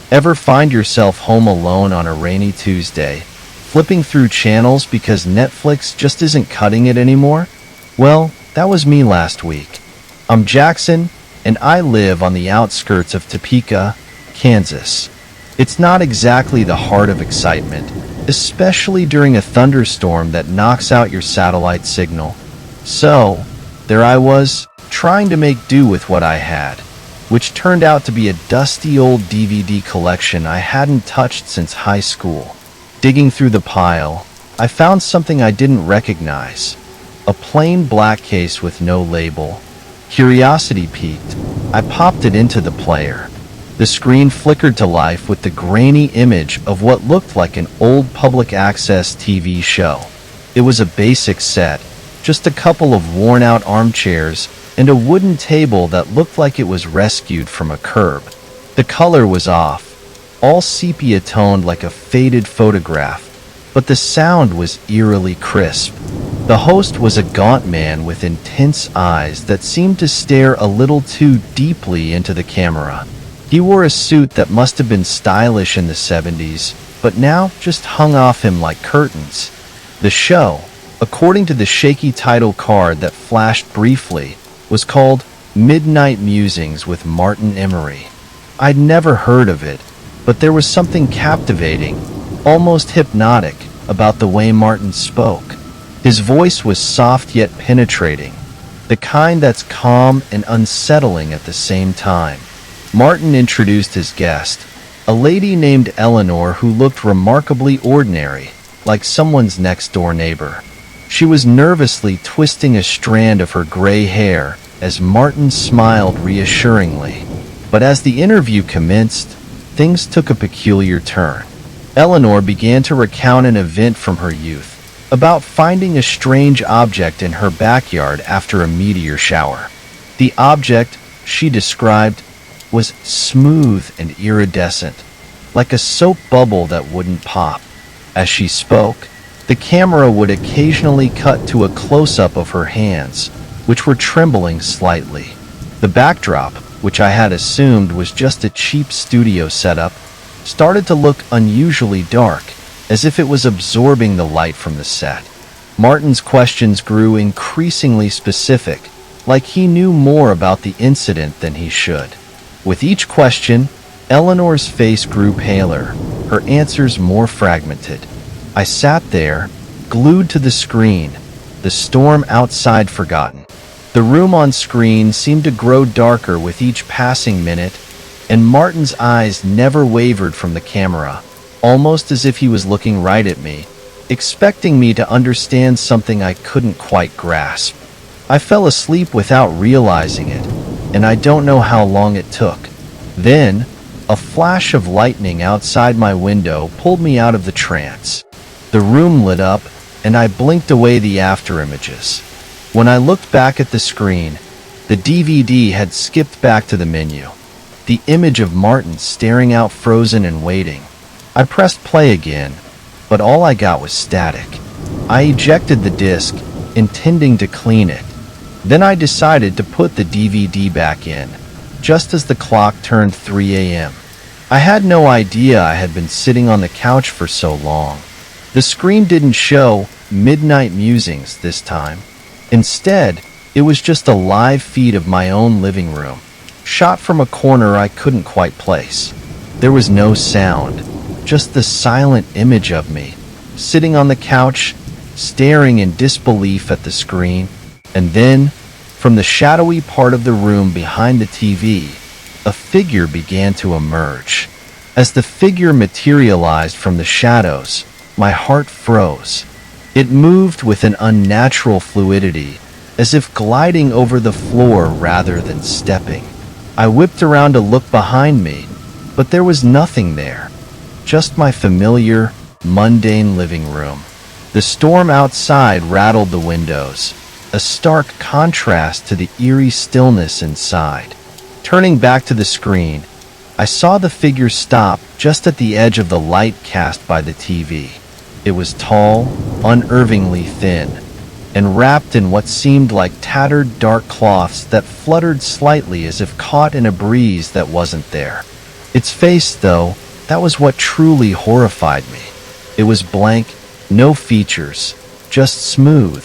Ever find yourself home alone on a rainy Tuesday, flipping through channels because Netflix just isn't cutting it anymore? Well, that was me last week. I'm Jackson, and I live on the outskirts of Topeka, Kansas. It's not exactly the heart of excitement, especially during a thunderstorm that knocks out your satellite signal. So, there I was, trying to make do with what I had, which turned out to be a dusty old DVD collection I hadn't touched since high school. Digging through the pile, I found something I didn't recognize. A plain black case with no label. Curiosity piqued. I popped it into the player. The screen flickered to life with the grainy image of what looked like an old public access TV show. It was a basic set, just a couple of worn-out armchairs and a wooden table that looked like it was rescued from a curb. The color was off, all sepia-toned like a faded photograph, but the sound was eerily crisp. The host was a gaunt man with intense eyes that seemed to stare a little too deeply into the camera. He wore a suit that must have been stylish in the 70s, but now just hung off him like curtains. The show, according to the shaky title card that flashed briefly, was called Midnight Musings with Martin Emery. I'd never heard of it, but there was something captivating, almost hypnotic, about the way Martin spoke. His voice was soft yet penetrating, the kind that's calm and unsettling at the same time. Martin introduced his guest, a lady named Eleanor who looked remarkably ordinary, like someone's next-door neighbor. She was nervously twisting a strand of her gray hair as Martin smiled reassuringly. But as the interview commenced, things took a peculiar turn. Eleanor began to recount an event from her youth, about finding a strange object in her backyard after a meteor shower. The object, she described, was smooth and iridescent, like a soap bubble that wouldn't pop. As she spoke, the camera would occasionally cut to a close-up of her hands, which were trembling slightly. The backdrop, which I had assumed was just a cheap studio setup, started to look unusually dark, as if it was absorbing the light from the set. Martin's questions grew increasingly specific, like he knew more about the incident than he should. With each question, Eleanor's face grew paler, her answers more fragmented. I sat there, glued to the screen, the storm outside forgotten. The room on screen seemed to grow darker with each passing minute, and Martin's eyes never wavered from the camera, almost as if he was looking right at me, expecting me to understand something I couldn't quite grasp. I fell asleep without realizing it, and I don't know how long it took. Then, a flash of lightning outside my window pulled me out of the trance. The room lit up, and I blinked away the afterimages. When I looked back at the screen, the DVD had skipped back to the menu. The image of Martin staring out frozen and waiting. I pressed play again, but all I got was static. I ejected the disc, intending to clean it. Then I decided to put the DVD back in, just as the clock turned 3 a.m. I had no idea I had been sitting on the couch for so long. The screen didn't show Midnight Musings this time. Instead, it was just a live feed of my own living room, shot from a corner I couldn't quite place. There was no sound, just the silent image of me, sitting on the couch, staring in disbelief at the screen, and then, from the shadowy part of the room behind the TV, a figure began to emerge. As the figure materialized from the shadows, my heart froze. It moved with an unnatural fluidity, as if gliding over the floor rather than stepping. I whipped around to look behind me, but there was nothing there. Just my familiar, mundane living room. The storm outside rattled the windows, a stark contrast to the eerie stillness inside. Turning back to the screen, I saw the figure stop just at the edge of the light cast by the TV. It was tall, unnervingly thin, and wrapped in what seemed like tattered dark cloths that fluttered slightly as if caught in a breeze that wasn't there. Its face, though, that was what truly horrified me. It was blank, no features, just smooth,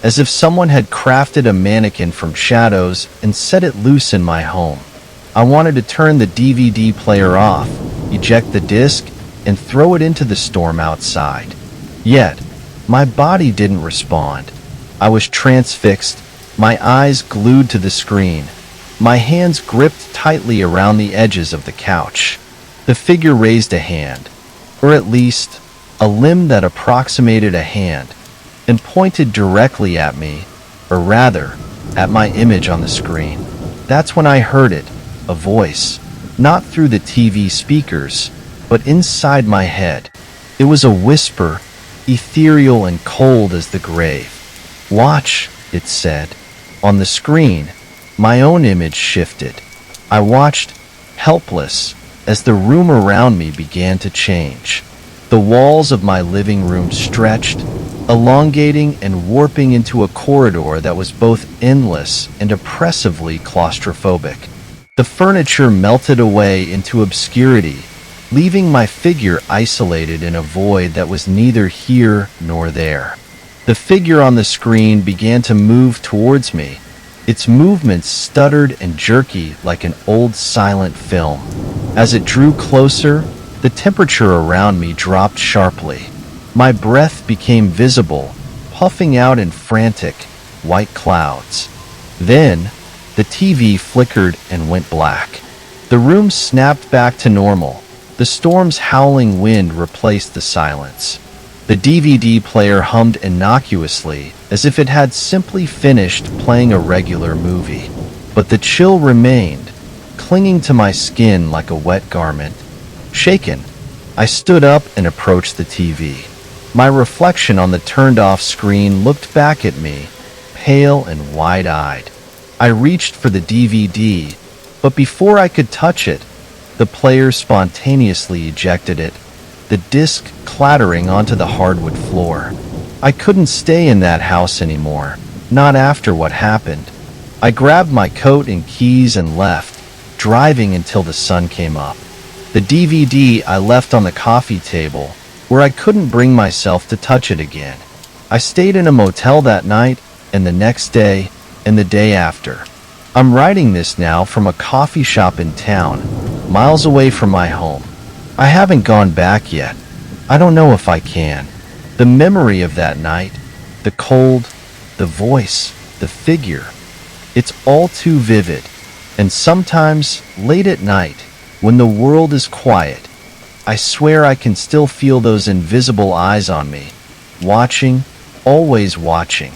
as if someone had crafted a mannequin from shadows and set it loose in my home. I wanted to turn the DVD player off, eject the disc, and throw it into the storm outside. Yet, my body didn't respond. I was transfixed, my eyes glued to the screen, my hands gripped tightly around the edges of the couch. The figure raised a hand, or at least a limb that approximated a hand, and pointed directly at me, or rather, at my image on the screen. That's when I heard it, a voice, not through the TV speakers, but inside my head. It was a whisper, ethereal and cold as the grave. "Watch," it said. On the screen, my own image shifted. I watched, helpless, as the room around me began to change. The walls of my living room stretched, elongating and warping into a corridor that was both endless and oppressively claustrophobic. The furniture melted away into obscurity, leaving my figure isolated in a void that was neither here nor there. The figure on the screen began to move towards me, its movements stuttered and jerky like an old silent film. As it drew closer, the temperature around me dropped sharply. My breath became visible, puffing out in frantic, white clouds. Then, the TV flickered and went black. The room snapped back to normal. The storm's howling wind replaced the silence. The DVD player hummed innocuously, as if it had simply finished playing a regular movie. But the chill remained, clinging to my skin like a wet garment. Shaken, I stood up and approached the TV. My reflection on the turned-off screen looked back at me, pale and wide-eyed. I reached for the DVD, but before I could touch it, the player spontaneously ejected it, the disc clattering onto the hardwood floor. I couldn't stay in that house anymore, not after what happened. I grabbed my coat and keys and left, driving until the sun came up. The DVD I left on the coffee table, where I couldn't bring myself to touch it again. I stayed in a motel that night, and the next day, and the day after. I'm writing this now from a coffee shop in town, miles away from my home. I haven't gone back yet. I don't know if I can. The memory of that night, the cold, the voice, the figure, it's all too vivid. And sometimes, late at night, when the world is quiet, I swear I can still feel those invisible eyes on me, watching, always watching.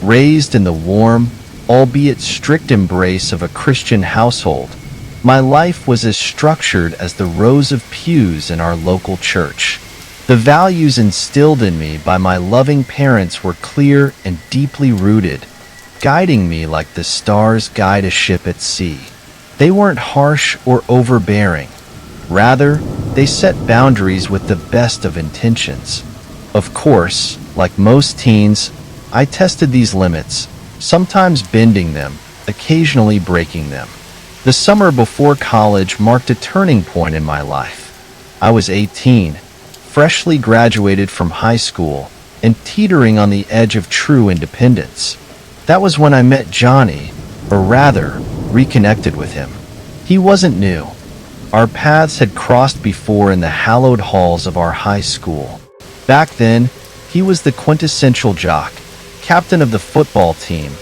Raised in the warm, albeit strict embrace of a Christian household, my life was as structured as the rows of pews in our local church. The values instilled in me by my loving parents were clear and deeply rooted, guiding me like the stars guide a ship at sea. They weren't harsh or overbearing. Rather, they set boundaries with the best of intentions. Of course, like most teens, I tested these limits, sometimes bending them, occasionally breaking them. The summer before college marked a turning point in my life. I was 18, freshly graduated from high school, and teetering on the edge of true independence. That was when I met Johnny, or rather, reconnected with him. He wasn't new. Our paths had crossed before in the hallowed halls of our high school. Back then, he was the quintessential jock, captain of the football team,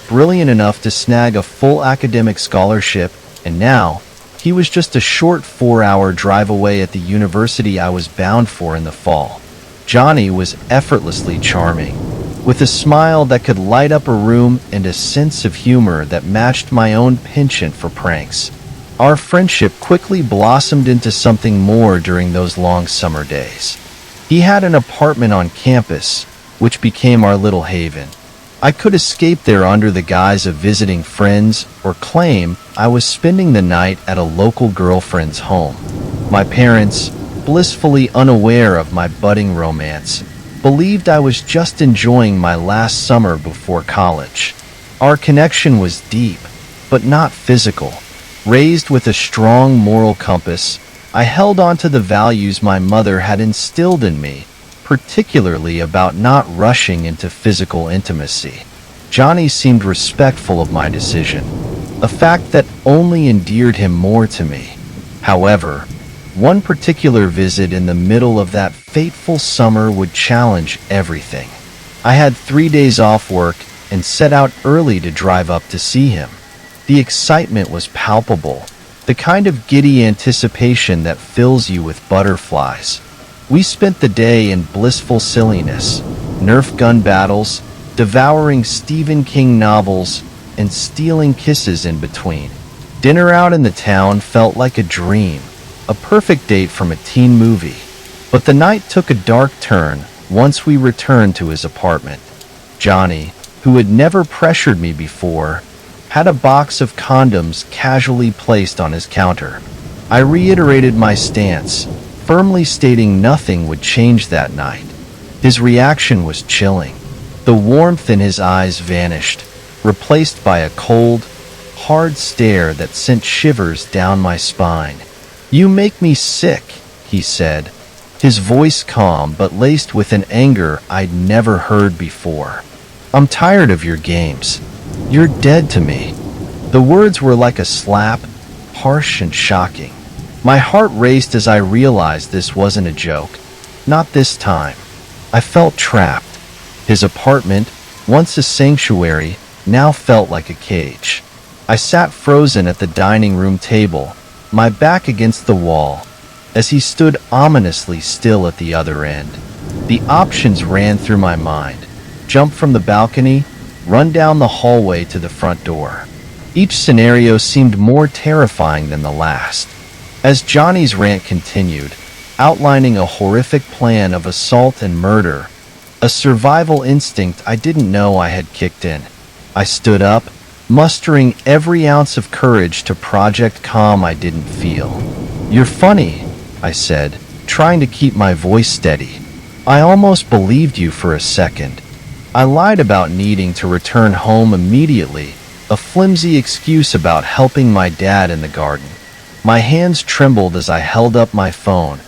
brilliant enough to snag a full academic scholarship, and now, he was just a short 4-hour drive away at the university I was bound for in the fall. Johnny was effortlessly charming, with a smile that could light up a room and a sense of humor that matched my own penchant for pranks. Our friendship quickly blossomed into something more during those long summer days. He had an apartment on campus, which became our little haven. I could escape there under the guise of visiting friends or claim I was spending the night at a local girlfriend's home. My parents, blissfully unaware of my budding romance, believed I was just enjoying my last summer before college. Our connection was deep, but not physical. Raised with a strong moral compass, I held on to the values my mother had instilled in me, particularly about not rushing into physical intimacy. Johnny seemed respectful of my decision, a fact that only endeared him more to me. However, one particular visit in the middle of that fateful summer would challenge everything. I had 3 days off work and set out early to drive up to see him. The excitement was palpable, the kind of giddy anticipation that fills you with butterflies. We spent the day in blissful silliness, Nerf gun battles, devouring Stephen King novels, and stealing kisses in between. Dinner out in the town felt like a dream, a perfect date from a teen movie. But the night took a dark turn once we returned to his apartment. Johnny, who had never pressured me before, had a box of condoms casually placed on his counter. I reiterated my stance, firmly stating nothing would change that night. His reaction was chilling. The warmth in his eyes vanished, replaced by a cold, hard stare that sent shivers down my spine. "You make me sick," he said, his voice calm but laced with an anger I'd never heard before. "I'm tired of your games. You're dead to me." The words were like a slap, harsh and shocking. My heart raced as I realized this wasn't a joke. Not this time. I felt trapped. His apartment, once a sanctuary, now felt like a cage. I sat frozen at the dining room table, my back against the wall, as he stood ominously still at the other end. The options ran through my mind: jump from the balcony, run down the hallway to the front door. Each scenario seemed more terrifying than the last. As Johnny's rant continued, outlining a horrific plan of assault and murder, a survival instinct I didn't know I had kicked in, I stood up, mustering every ounce of courage to project calm I didn't feel. "You're funny," I said, trying to keep my voice steady. "I almost believed you for a second." I lied about needing to return home immediately, a flimsy excuse about helping my dad in the garden. My hands trembled as I held up my phone,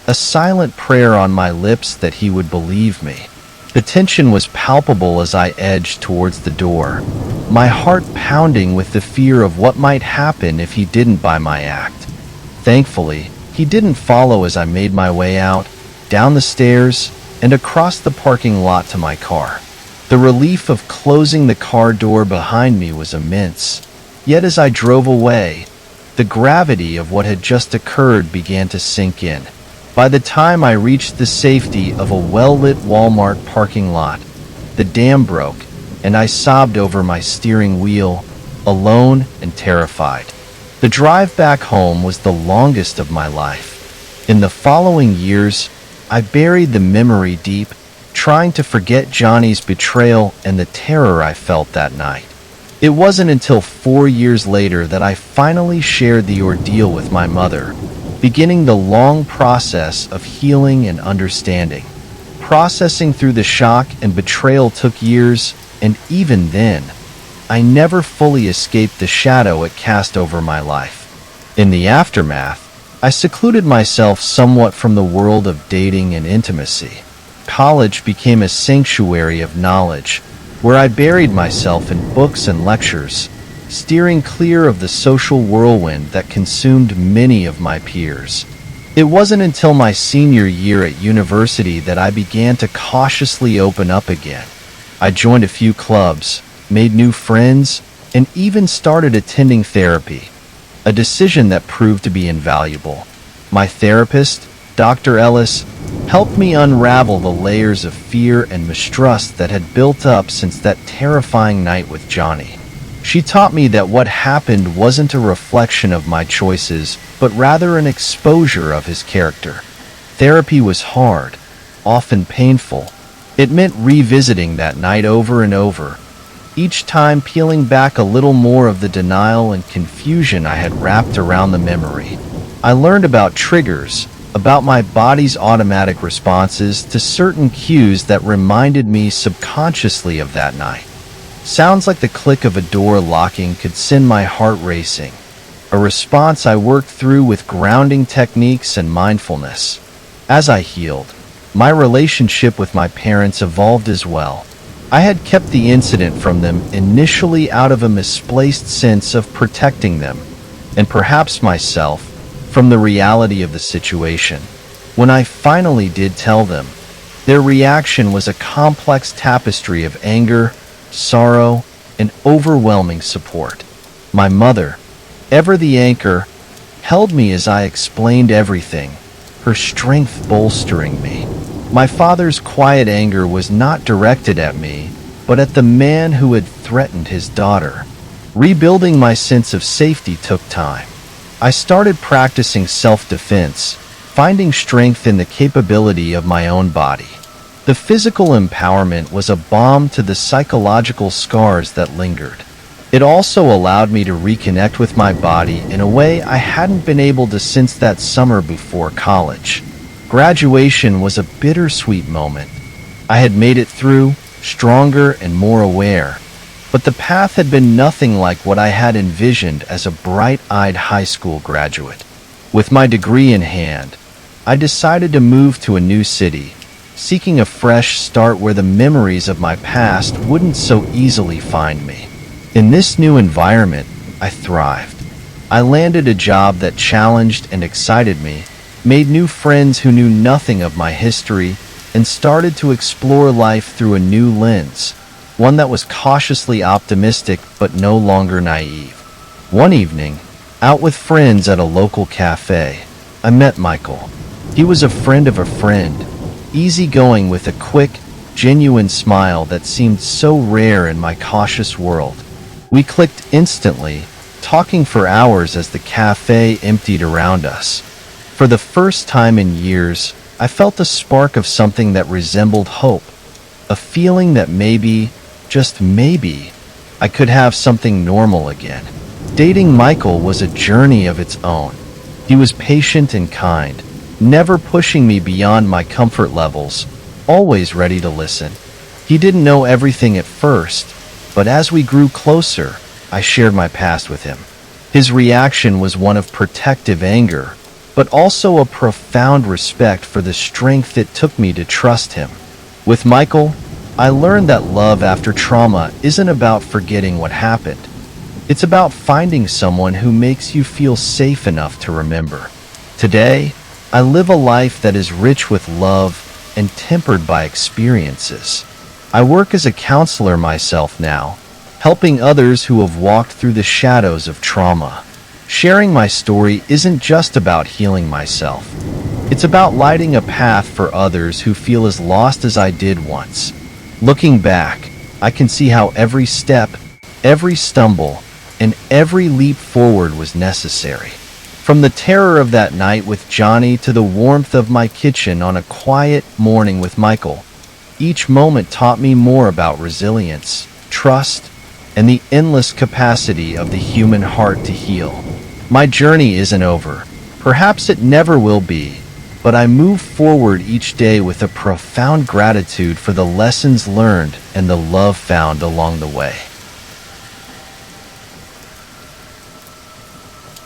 a silent prayer on my lips that he would believe me. The tension was palpable as I edged towards the door, my heart pounding with the fear of what might happen if he didn't buy my act. Thankfully, he didn't follow as I made my way out, down the stairs, and across the parking lot to my car. The relief of closing the car door behind me was immense. Yet as I drove away, the gravity of what had just occurred began to sink in. By the time I reached the safety of a well-lit Walmart parking lot, the dam broke, and I sobbed over my steering wheel, alone and terrified. The drive back home was the longest of my life. In the following years, I buried the memory deep, trying to forget Johnny's betrayal and the terror I felt that night. It wasn't until 4 years later that I finally shared the ordeal with my mother, beginning the long process of healing and understanding. Processing through the shock and betrayal took years, and even then, I never fully escaped the shadow it cast over my life. In the aftermath, I secluded myself somewhat from the world of dating and intimacy. College became a sanctuary of knowledge, where I buried myself in books and lectures, steering clear of the social whirlwind that consumed many of my peers. It wasn't until my senior year at university that I began to cautiously open up again. I joined a few clubs, made new friends, and even started attending therapy, a decision that proved to be invaluable. My therapist, Dr. Ellis, helped me unravel the layers of fear and mistrust that had built up since that terrifying night with Johnny. She taught me that what happened wasn't a reflection of my choices, but rather an exposure of his character. Therapy was hard, often painful. It meant revisiting that night over and over, each time peeling back a little more of the denial and confusion I had wrapped around the memory. I learned about triggers, about my body's automatic responses to certain cues that reminded me subconsciously of that night. Sounds like the click of a door locking could send my heart racing. A a response I worked through with grounding techniques and mindfulness. As I healed, my relationship with my parents evolved as well. I had kept the incident from them initially out of a misplaced sense of protecting them, and perhaps myself, from the reality of the situation. When I finally did tell them, their reaction was a complex tapestry of anger, sorrow, and overwhelming support. My mother, ever the anchor, held me as I explained everything, her strength bolstering me. My father's quiet anger was not directed at me, but at the man who had threatened his daughter. Rebuilding my sense of safety took time. I started practicing self-defense, finding strength in the capability of my own body. The physical empowerment was a balm to the psychological scars that lingered. It also allowed me to reconnect with my body in a way I hadn't been able to since that summer before college. Graduation was a bittersweet moment. I had made it through, stronger and more aware, but the path had been nothing like what I had envisioned as a bright-eyed high school graduate. With my degree in hand, I decided to move to a new city, seeking a fresh start where the memories of my past wouldn't so easily find me. In this new environment, I thrived. I landed a job that challenged and excited me, made new friends who knew nothing of my history, and started to explore life through a new lens, one that was cautiously optimistic but no longer naive. One evening, out with friends at a local cafe, I met Michael. He was a friend of a friend, easygoing with a quick, genuine smile that seemed so rare in my cautious world. We clicked instantly, talking for hours as the cafe emptied around us. For the first time in years, I felt a spark of something that resembled hope, a feeling that maybe, just maybe, I could have something normal again. Dating Michael was a journey of its own. He was patient and kind, never pushing me beyond my comfort levels, always ready to listen. He didn't know everything at first, but as we grew closer, I shared my past with him. His reaction was one of protective anger, but also a profound respect for the strength it took me to trust him. With Michael, I learned that love after trauma isn't about forgetting what happened. It's about finding someone who makes you feel safe enough to remember. Today, I live a life that is rich with love and tempered by experiences. I work as a counselor myself now, helping others who have walked through the shadows of trauma. Sharing my story isn't just about healing myself. It's about lighting a path for others who feel as lost as I did once. Looking back, I can see how every step, every stumble, and every leap forward was necessary. From the terror of that night with Johnny to the warmth of my kitchen on a quiet morning with Michael, each moment taught me more about resilience, trust, and the endless capacity of the human heart to heal. My journey isn't over. Perhaps it never will be, but I move forward each day with a profound gratitude for the lessons learned and the love found along the way.